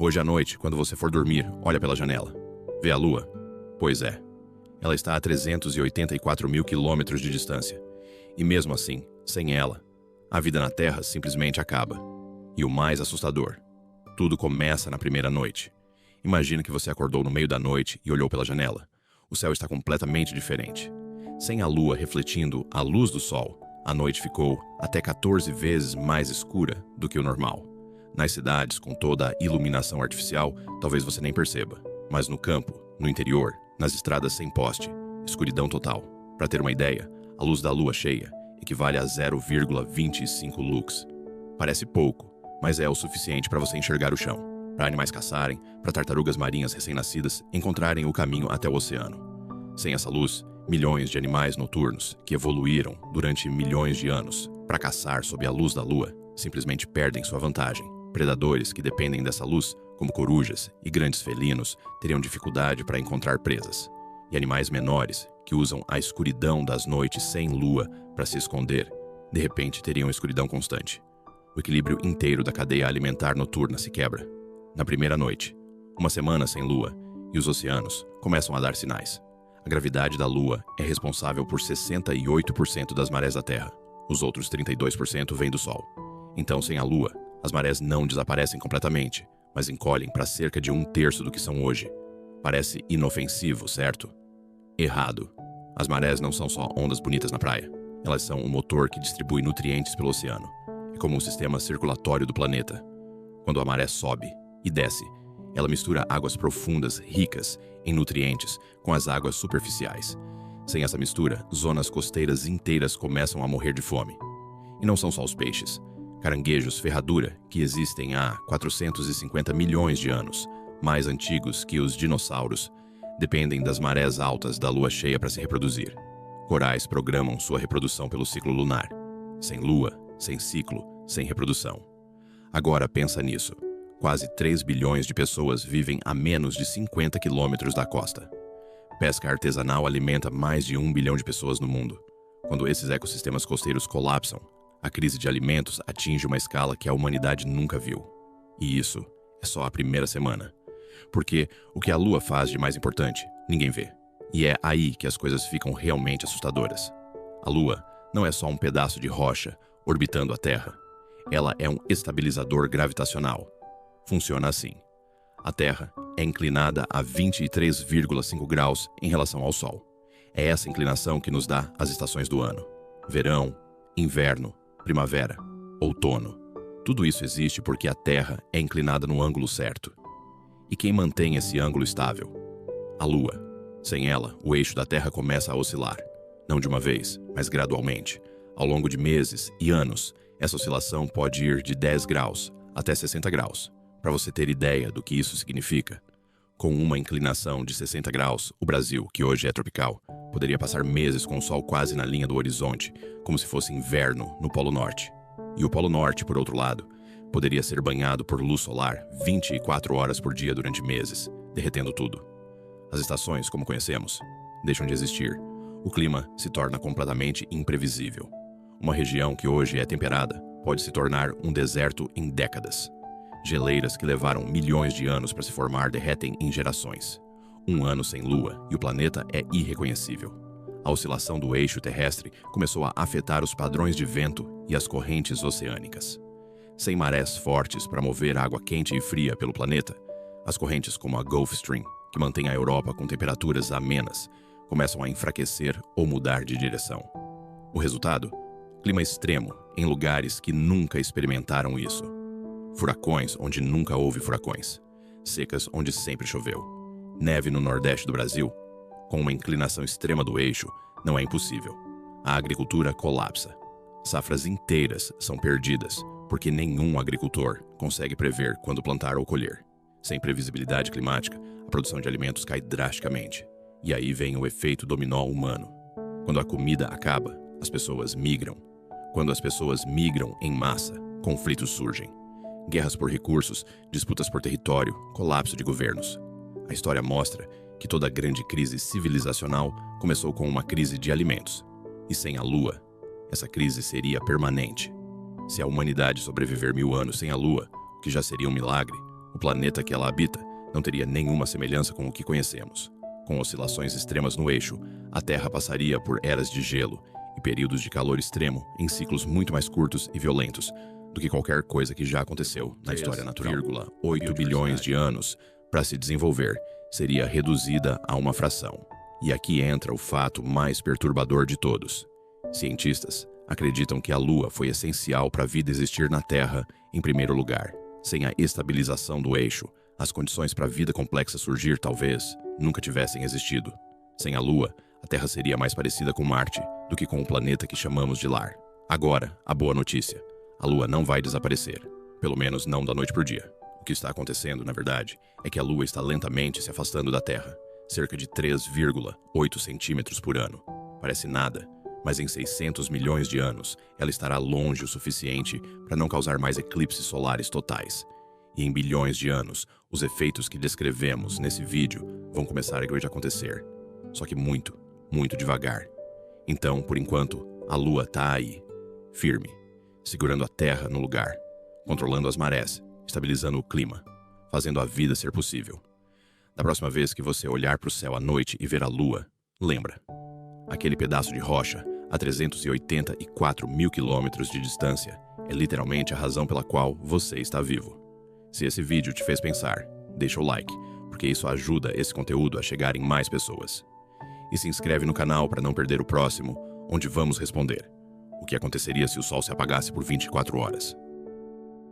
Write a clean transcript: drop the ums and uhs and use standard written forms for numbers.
Hoje à noite, quando você for dormir, olha pela janela. Vê a lua? Pois é. Ela está a 384 mil quilômetros de distância. E mesmo assim, sem ela, a vida na Terra simplesmente acaba. E o mais assustador, tudo começa na primeira noite. Imagina que você acordou no meio da noite e olhou pela janela. O céu está completamente diferente. Sem a lua refletindo a luz do sol, a noite ficou até 14 vezes mais escura do que o normal. Nas cidades, com toda a iluminação artificial, talvez você nem perceba. Mas no campo, no interior, nas estradas sem poste, escuridão total. Para ter uma ideia, a luz da lua cheia equivale a 0,25 lux. Parece pouco, mas é o suficiente para você enxergar o chão, para animais caçarem, para tartarugas marinhas recém-nascidas encontrarem o caminho até o oceano. Sem essa luz, milhões de animais noturnos que evoluíram durante milhões de anos para caçar sob a luz da lua simplesmente perdem sua vantagem. Predadores que dependem dessa luz, como corujas e grandes felinos, teriam dificuldade para encontrar presas. E animais menores, que usam a escuridão das noites sem lua para se esconder, de repente teriam escuridão constante. O equilíbrio inteiro da cadeia alimentar noturna se quebra. Na primeira noite, uma semana sem lua, e os oceanos começam a dar sinais. A gravidade da lua é responsável por 68% das marés da Terra. Os outros 32% vêm do Sol. Então, sem a lua, as marés não desaparecem completamente, mas encolhem para cerca de 1/3 do que são hoje. Parece inofensivo, certo? Errado. As marés não são só ondas bonitas na praia. Elas são o motor que distribui nutrientes pelo oceano. É como um sistema circulatório do planeta. Quando a maré sobe e desce, ela mistura águas profundas ricas em nutrientes com as águas superficiais. Sem essa mistura, zonas costeiras inteiras começam a morrer de fome. E não são só os peixes. Caranguejos ferradura, que existem há 450 milhões de anos, mais antigos que os dinossauros, dependem das marés altas da lua cheia para se reproduzir. Corais programam sua reprodução pelo ciclo lunar. Sem lua, sem ciclo, sem reprodução. Agora pensa nisso. Quase 3 bilhões de pessoas vivem a menos de 50 quilômetros da costa. Pesca artesanal alimenta mais de 1 bilhão de pessoas no mundo. Quando esses ecossistemas costeiros colapsam, a crise de alimentos atinge uma escala que a humanidade nunca viu. E isso é só a primeira semana. Porque o que a lua faz de mais importante, ninguém vê. E é aí que as coisas ficam realmente assustadoras. A lua não é só um pedaço de rocha orbitando a Terra. Ela é um estabilizador gravitacional. Funciona assim. A Terra é inclinada a 23,5 graus em relação ao Sol. É essa inclinação que nos dá as estações do ano. Verão, inverno, primavera, outono. Tudo isso existe porque a Terra é inclinada no ângulo certo. E quem mantém esse ângulo estável? A Lua. Sem ela, o eixo da Terra começa a oscilar. Não de uma vez, mas gradualmente. Ao longo de meses e anos, essa oscilação pode ir de 10 graus até 60 graus. Para você ter ideia do que isso significa, com uma inclinação de 60 graus, o Brasil, que hoje é tropical, poderia passar meses com o sol quase na linha do horizonte, como se fosse inverno no Polo Norte. E o Polo Norte, por outro lado, poderia ser banhado por luz solar 24 horas por dia durante meses, derretendo tudo. As estações, como conhecemos, deixam de existir. O clima se torna completamente imprevisível. Uma região que hoje é temperada pode se tornar um deserto em décadas. Geleiras que levaram milhões de anos para se formar derretem em gerações. Um ano sem lua e o planeta é irreconhecível. A oscilação do eixo terrestre começou a afetar os padrões de vento e as correntes oceânicas. Sem marés fortes para mover água quente e fria pelo planeta, as correntes como a Gulf Stream, que mantém a Europa com temperaturas amenas, começam a enfraquecer ou mudar de direção. O resultado? Clima extremo em lugares que nunca experimentaram isso. Furacões onde nunca houve furacões. Secas onde sempre choveu. Neve no nordeste do Brasil. Com uma inclinação extrema do eixo, não é impossível. A agricultura colapsa. Safras inteiras são perdidas, porque nenhum agricultor consegue prever quando plantar ou colher. Sem previsibilidade climática, a produção de alimentos cai drasticamente. E aí vem o efeito dominó humano. Quando a comida acaba, as pessoas migram. Quando as pessoas migram em massa, conflitos surgem. Guerras por recursos, disputas por território, colapso de governos. A história mostra que toda grande crise civilizacional começou com uma crise de alimentos. E sem a Lua, essa crise seria permanente. Se a humanidade sobreviver 1000 anos sem a Lua, o que já seria um milagre, O planeta que ela habita não teria nenhuma semelhança com o que conhecemos. Com oscilações extremas no eixo, a Terra passaria por eras de gelo e períodos de calor extremo em ciclos muito mais curtos e violentos do que qualquer coisa que já aconteceu na história natural. 8 bilhões de anos para se desenvolver seria reduzida a uma fração. E aqui entra o fato mais perturbador de todos. Cientistas acreditam que a Lua foi essencial para a vida existir na Terra em primeiro lugar. Sem a estabilização do eixo, as condições para a vida complexa surgir talvez nunca tivessem existido. Sem a Lua, a Terra seria mais parecida com Marte do que com o planeta que chamamos de lar. Agora, a boa notícia. A Lua não vai desaparecer. Pelo menos não da noite para o dia. O que está acontecendo, na verdade, é que a Lua está lentamente se afastando da Terra. Cerca de 3,8 centímetros por ano. Parece nada, mas em 600 milhões de anos, ela estará longe o suficiente para não causar mais eclipses solares totais. E em bilhões de anos, os efeitos que descrevemos nesse vídeo vão começar a acontecer. Só que muito, muito devagar. Então, por enquanto, a Lua está aí, firme, segurando a Terra no lugar, controlando as marés, estabilizando o clima, fazendo a vida ser possível. Da próxima vez que você olhar para o céu à noite e ver a Lua, lembra. Aquele pedaço de rocha, a 384 mil quilômetros de distância, é literalmente a razão pela qual você está vivo. Se esse vídeo te fez pensar, deixa o like, porque isso ajuda esse conteúdo a chegar em mais pessoas. E se inscreve no canal para não perder o próximo, onde vamos responder: o que aconteceria se o Sol se apagasse por 24 horas?